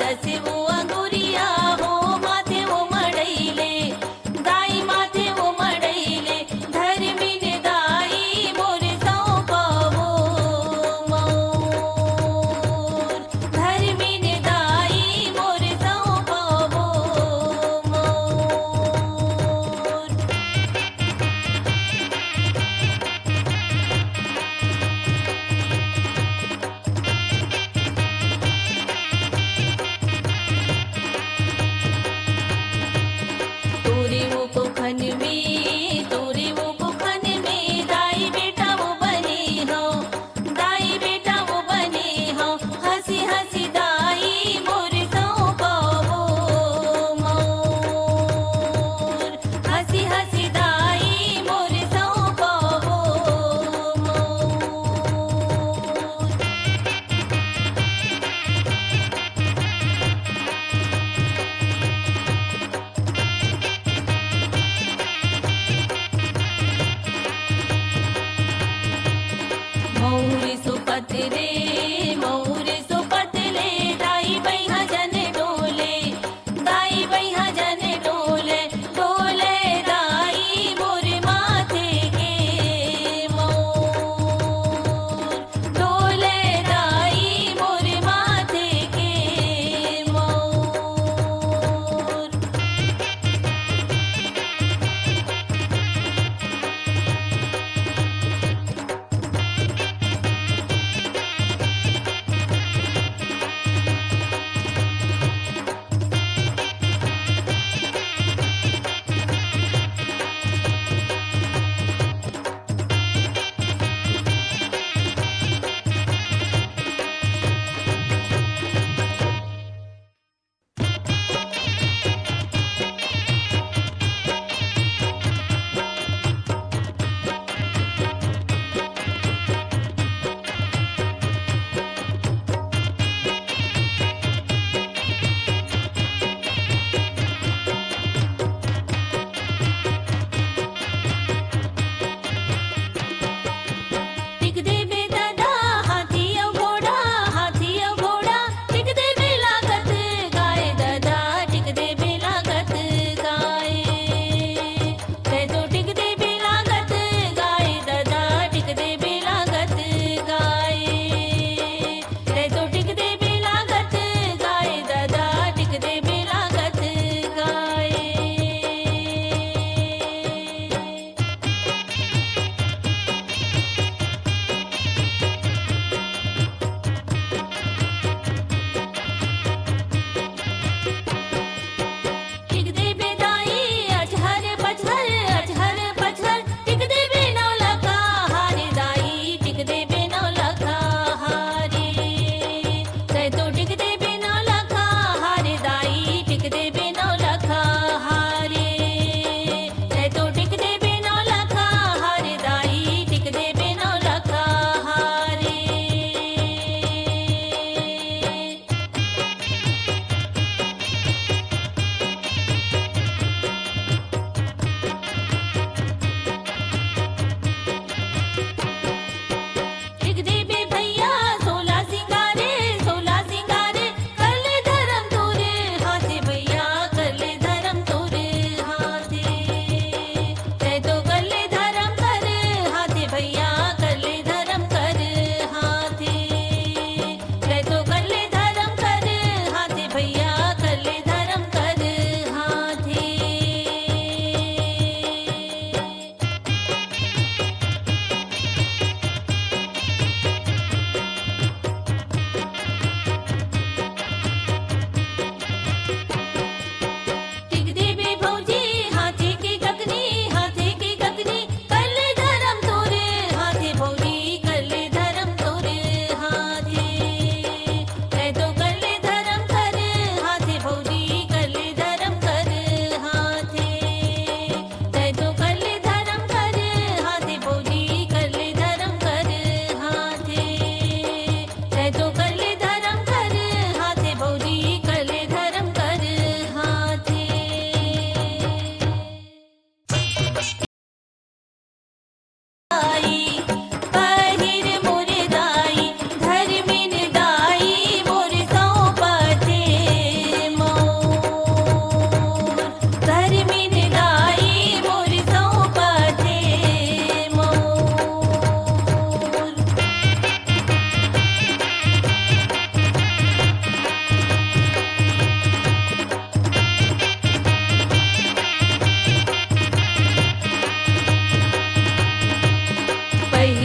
दसे वो अंगुरिया हो माथे वो मड़ैले दाई माथे वो मड़ैले धर्मिन दाई मोर सौंपावो मोर धर्मिन दाई मोर सौंपावो मोर। तोरे वो कुखन में दाई बेटा वो बने हो दाई बेटा वो बने हो हंसी हंसी दाई मोर सौंपावो मोर हंसी हंसी दाई मोर सौंपावो मोर। मौरी सुपत ले दाई बैहा जन डोले दाई बैहा जन डोले डोले दाई मोर माथे के मोर डोले दाई मोर माथे के मोर।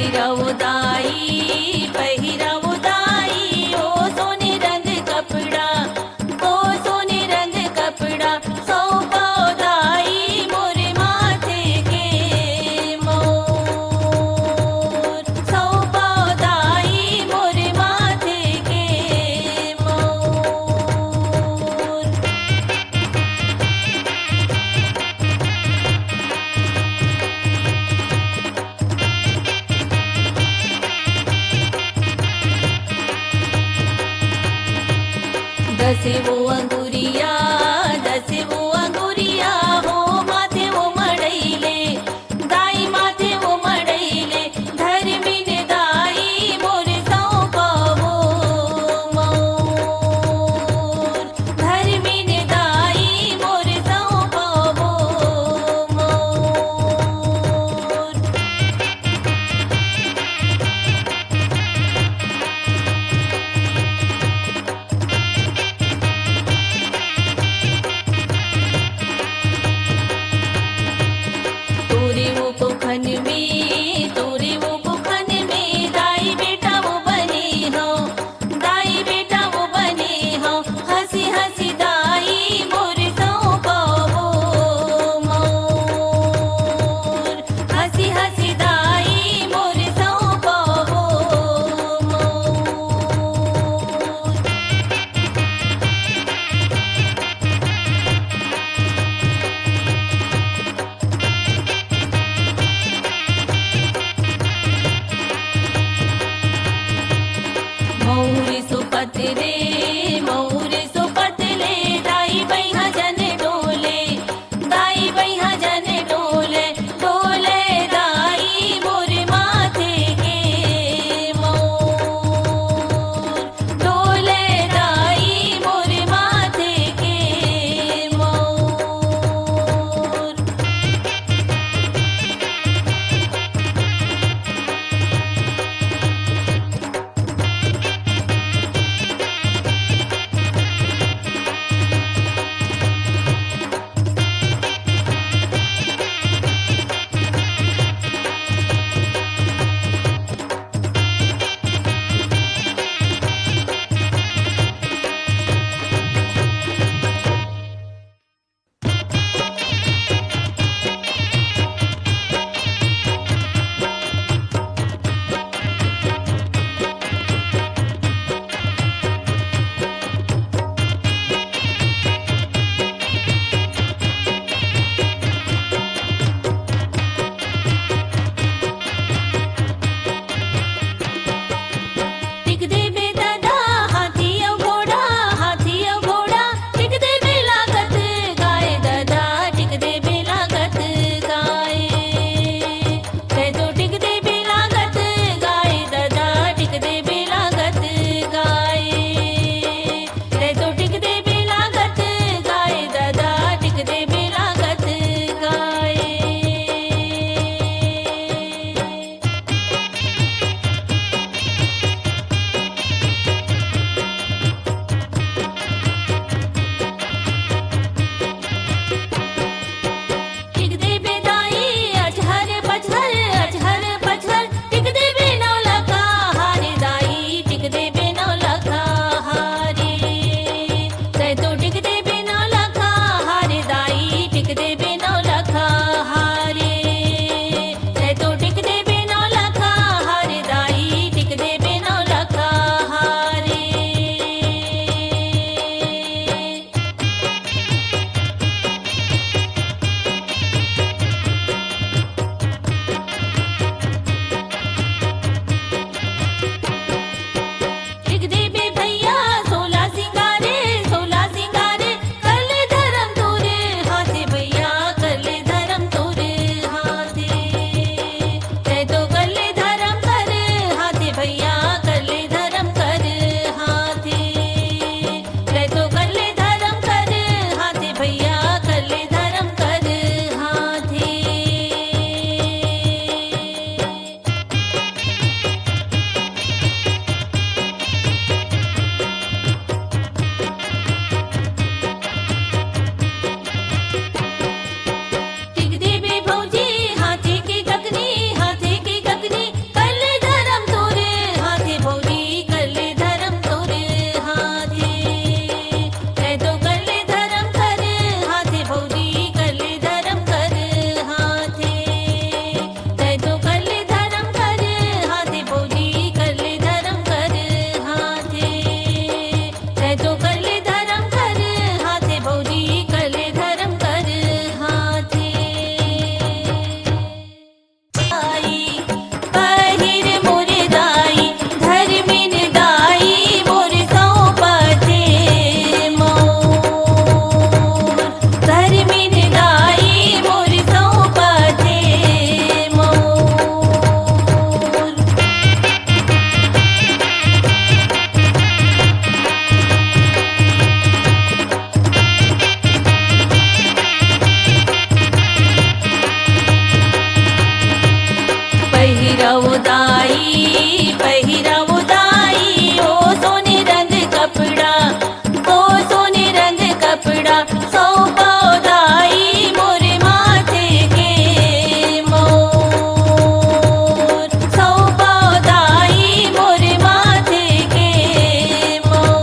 पहिरऊ दाई ओ सोने रंग कपड़ा, ओ सोने रंग कपड़ा सौंपो दाई मोर माथे के मोर, सौंपो दाई मोर माथे के मोर। दसे वो अंगुरिया हो माथे वो मड़ैले, दाई माथे वो मड़ैले धर्मिन दाई मोर सौंपवो मोर, धर्मिन दाई मोर सौंपवो मोर। तोरे वो कुखन में दाई बेटा वो बने हो, दाई बेटा वो बने हो हंसी हंसी दाई मोर सौंपवो मोर, हंसी हंसी दाई मोर सौंपवो मोर। मौर सुपतले दाई बैहा जन डोले, दाई बैहा जन डोले डोले दाई मोर माथे के मोर, डोले दाई मोर माथे के मोर। पहिरऊ दाई ओ सोने रंग कपड़ा, ओ सोने रंग कपड़ा सौंपो दाई मोर माथे के मोर, सौंपो दाई मोर माथे के मोर।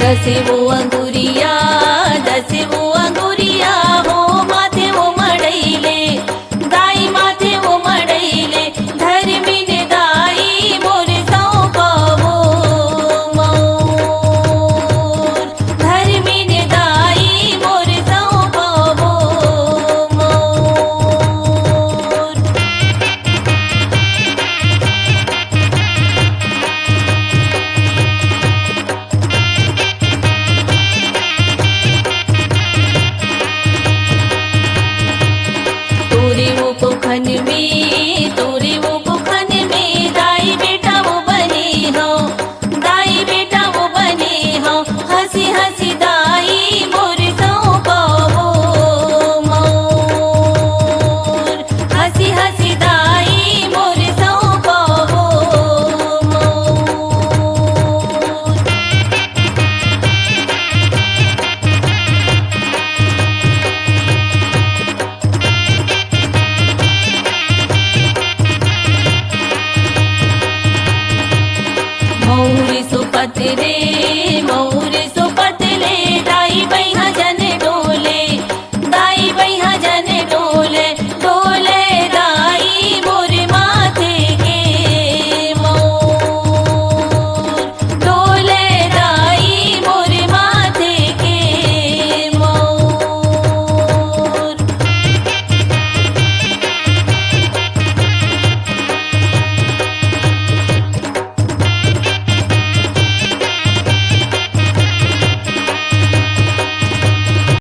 दसे वो अंगुरिया हो माथे वो मड़ैले, दाई माथे वो मड़ैले धर्मिन दाई मोर सौंपो मोर, धर्मिन दाई मोर सौंपो मोर। तोरे वो